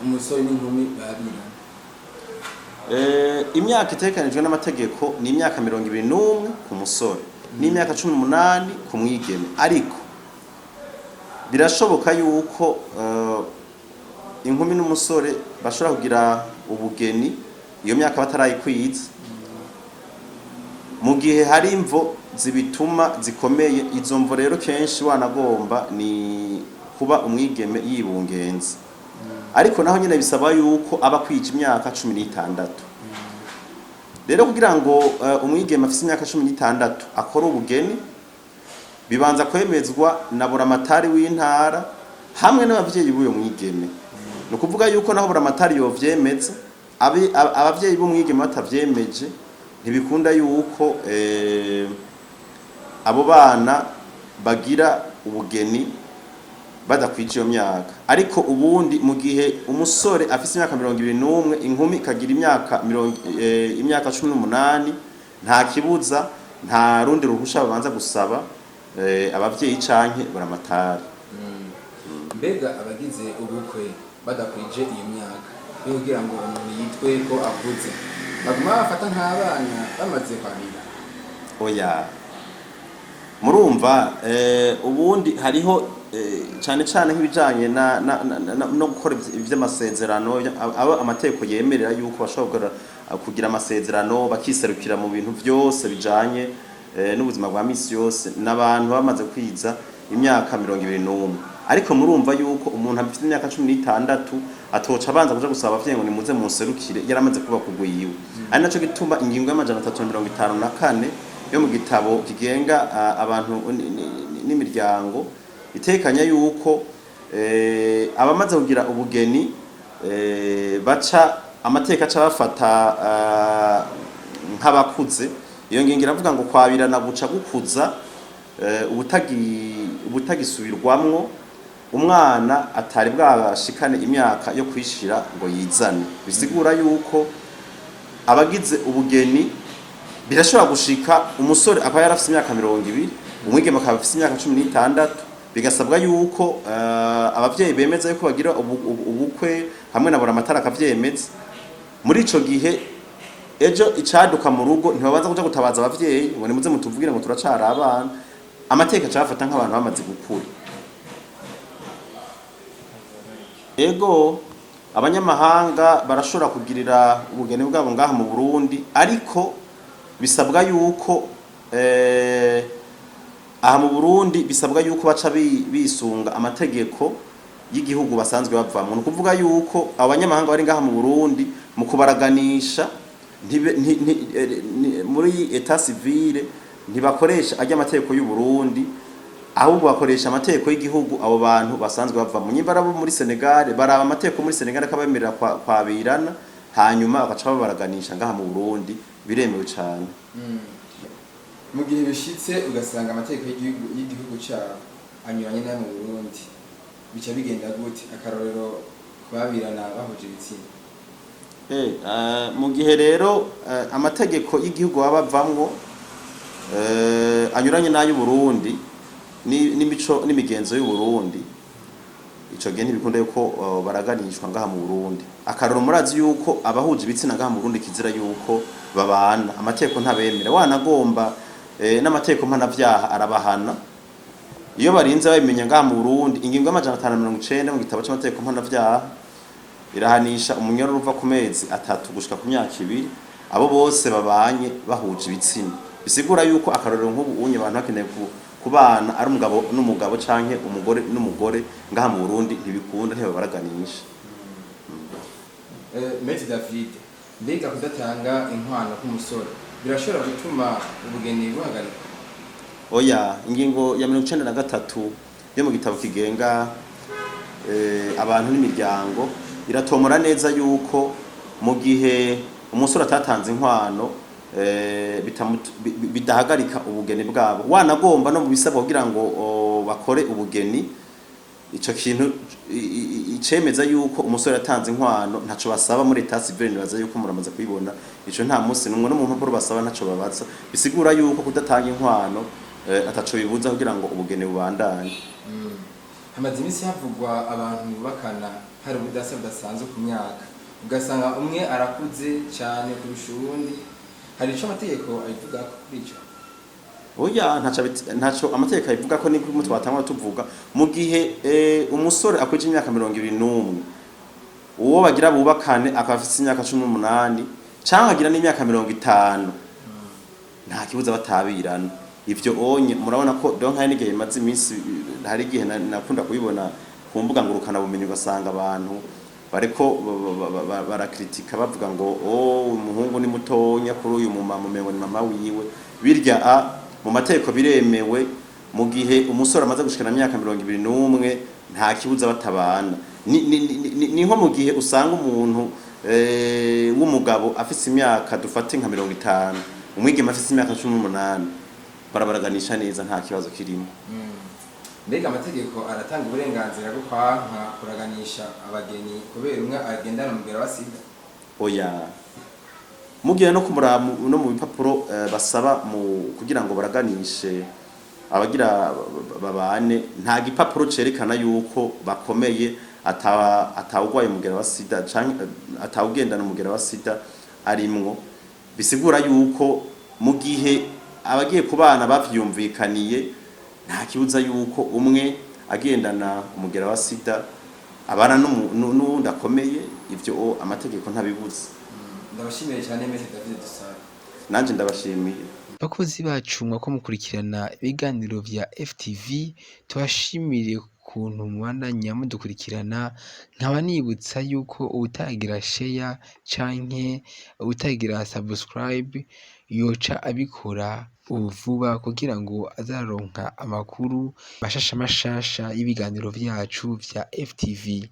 umusore n'inkumi babirana? Imyaka itegekanijwe n'amategeko ni imyaka 21 ku musore n'imyaka 18 ku mwigeme, ariko birashoboka yuko inkumi n'umusore bashobora kugira ubugeni iyo myaka batarayikwiza, mu gihe hari imvo zibituma zikomeye. Izo mvo rero kenshi wanagomba ni kuba umwigeme yibungenza, ariko naho nyine bisaba yuko aba kwija imyaka 16. Rero kugira ngo umwigeme afise imyaka 16 akora ubugeni, bibanza kwemezwa na buramatari w'intara hamwe n'abavyeyi b'uyo mwigeme. No kuvuga yuko naho buramatari yovyemeza, abavyeyi b'umwigeme batavyemeje, ntibikunda yuko abo bana bagira ubugeni badakwije iyo myaka. Ariko ubundi mu gihe umusore afise imyaka 21 inkumi kagira imyaka 18, nta kibuza, nta rundi ruhusha babanza gusaba abavyeyi canke buramatari. Mbega abagize ubukwe badakwije iyo myaka yo kugira ngo umuntu yitwe ko akuze, baguma bafata nk'abana bamaze kwabira? Oya, murumva ubundi hariho cyane cyane nk'ibijanye no gukora ivy'amasezerano, aba amategeko yemerera yuko bashobora kugira amasezerano bakiserukira mu bintu byose bijanye n'ubuzima bwa misi yose n'abantu bamaze kwiza imyaka 21. Ariko murumva yuko umuntu afite imyaka 16 atoca abanza kuja gusaba abavyeyi ngo nimuze munserukire yaramaze kuba kugwiyiwe. Ari naco gituma ingingo y'amajana 354 yo mu gitabo kigenga abantu n'imiryango itekanya yuko abamaze kugira ubugeni baca amateka aca bafata nk'abakuze. Iyo ngingo iravuga ngo kwabirana guca gukuza ubutagisubirwamwo umwana atari bwashikane imyaka yo kwishira ngo yizane. Bisigura yuko abagize ubugeni birashobora gushika umusore akaba yarafise imyaka 20, umwigeme akaba afise imyaka 16, bigasabwa yuko abavyeyi bemeza yuko bagira ubukwe hamwe na buramatari akavyemeza. Muri ico gihe ejo icaduka mu rugo ntibabanza kuja gutabaza abavyeyi ngo nimuze mutuvugire ngo turacara abana, amateka acafata nk'abantu bamaze gukura. Ego abanyamahanga barashobora kugirira ubugeni bwabo ngaha mu Burundi, ariko bisabwa yuko aha mu Burundi bisabwa yuko baca bisunga amategeko y'igihugu basanzwe bavamwe. No kuvuga yuko abanyamahanga bari ngaha mu Burundi mu kubaraganisha muri etat civile ntibakoresha ajya amategeko y'u Burundi, ahubwo bakoresha amategeko y'igihugu abo bantu basanzwe bavamwe. Nyimba rabo muri Senegal baraba amategeko muri Senegal akabemerera kwabirana, hanyuma bagaca babaraganisha ngaha mu Burundi, biremewe cyane. Mu gihe bishitse ugasanga amategeko y'igihugu cyabo anyuranye n'ayo mu Burundi, bica bigenda gute? Akarorero kwabirana bahuje ibitsina. Mu gihe rero amategeko y'igihugu baba bavamwo anyuranye n'ayo Burundi n'imico n'imigenzo y'u Burundi, ico gihe ntibikunda yuko baraganishwa ngaha mu Burundi. Akarorero murazi yuko abahuje ibitsina ngaha mu Burundi kizira yuko babana, amategeko ntabemera. Wanagomba n'amategeko mpanavyaha arabahana iyo barinze babimenya ngaha mu Burundi. Ingingo y'amajana 590 mu gitabo c'amategeko mpanavyaha irahanisha umunyororo uva ku mezi 3 gushika ku myaka 2 abo bose babanye bahuje ibitsina. Bisigura yuko akarorero nk'ubu unye abantu bakeneye kubana ari umugabo n'umugabo canke umugore n'umugore ngaha mu Burundi ntibikunda, ntibabaraganisha. Maitre David, mbega kudatanga inkwano k'umusore birashobora gutuma ubugeni buhagarika? Oya, ingingo ya 93 yo mu gitabo kigenga abantu n'imiryango iratomora neza yuko mu gihe umusore atatanze inkwano bidahagarika ubugeni bwabo. Wanagomba no mu bisabwa kugira ngo bakore ubugeni, ico kintu icemeza yuko umusore yatanze inkwano ntaco basaba muri etat civile, nibaza yuko muramaze kubibona. Ico nta munsi numwe no mu mpapuro basaba ntaco babaza. Bisigura yuko kudatanga inkwano ataco bibuza kugira ngo ubugeni bubandanye. Hamaze imisi havugwa abantu bakana hari ubudasa budasanzwe ku myaka, ugasanga umwe arakuze cyane kurusha uwundi. Hari ico amategeko abivuga kuri ico? Oya ntaco amategeko abivuga ko nibwo mu twatangwa tuvuga mu gihe umusore akwije imyaka 21 uwo bagira bubakane akafise imyaka 18 canke agira n'imyaka 50 nta kibuza batabirana. Ivyo onye murabona ko donc hari n'igihe maze iminsi hari igihe nakunda kubibona ku mbuga ngurukana bumenyi ugasanga abantu bariko barakritika bavuga ngo umuhungu ni mutonya kuri uyu mumama umengo ni mama wiwe birya mu mategeko biremewe mu gihe umusore amaze gushikana imyaka 21 nta kibuza batabana. Ni nko mu gihe usanga umuntu w'umugabo afise imyaka dufate nka 50 umwigeme afise imyaka 18 barabaraganisha neza nta kibazo kirimo. Mbega amategeko aratanga uburenganzira bwo kwanka kuraganisha abageni kubera umwe agendana umugera wa sida? Oya mugiye no kumura no mu bipapuro basaba mu kugira ngo baraganishe abagira babane nta gipapuro cerekana yuko bakomeye atawugwaye umugera wa sida canke atawugendana umugera wa sida arimwo, bisigura yuko mu gihe abagiye kubana bavyumvikaniye nta kibuza yuko umwe agendana umugera wa sida abana n'uwundi akomeye. Ivyo amategeko ntabibuza. Ndabashimiye cyane Maitre David Dusabe. Nanje ndabashimiye. Bakozi bacu mwako mukurikirana ibiganiro vya FTV, tubashimire kuntu mubandanya mudukurikirana, nkaba nibutsa yuko utagira share canke utagira subscribe yoca abikora vuba kugira ngo azaronka amakuru mashasha y'ibiganiro vyacu vya FTV.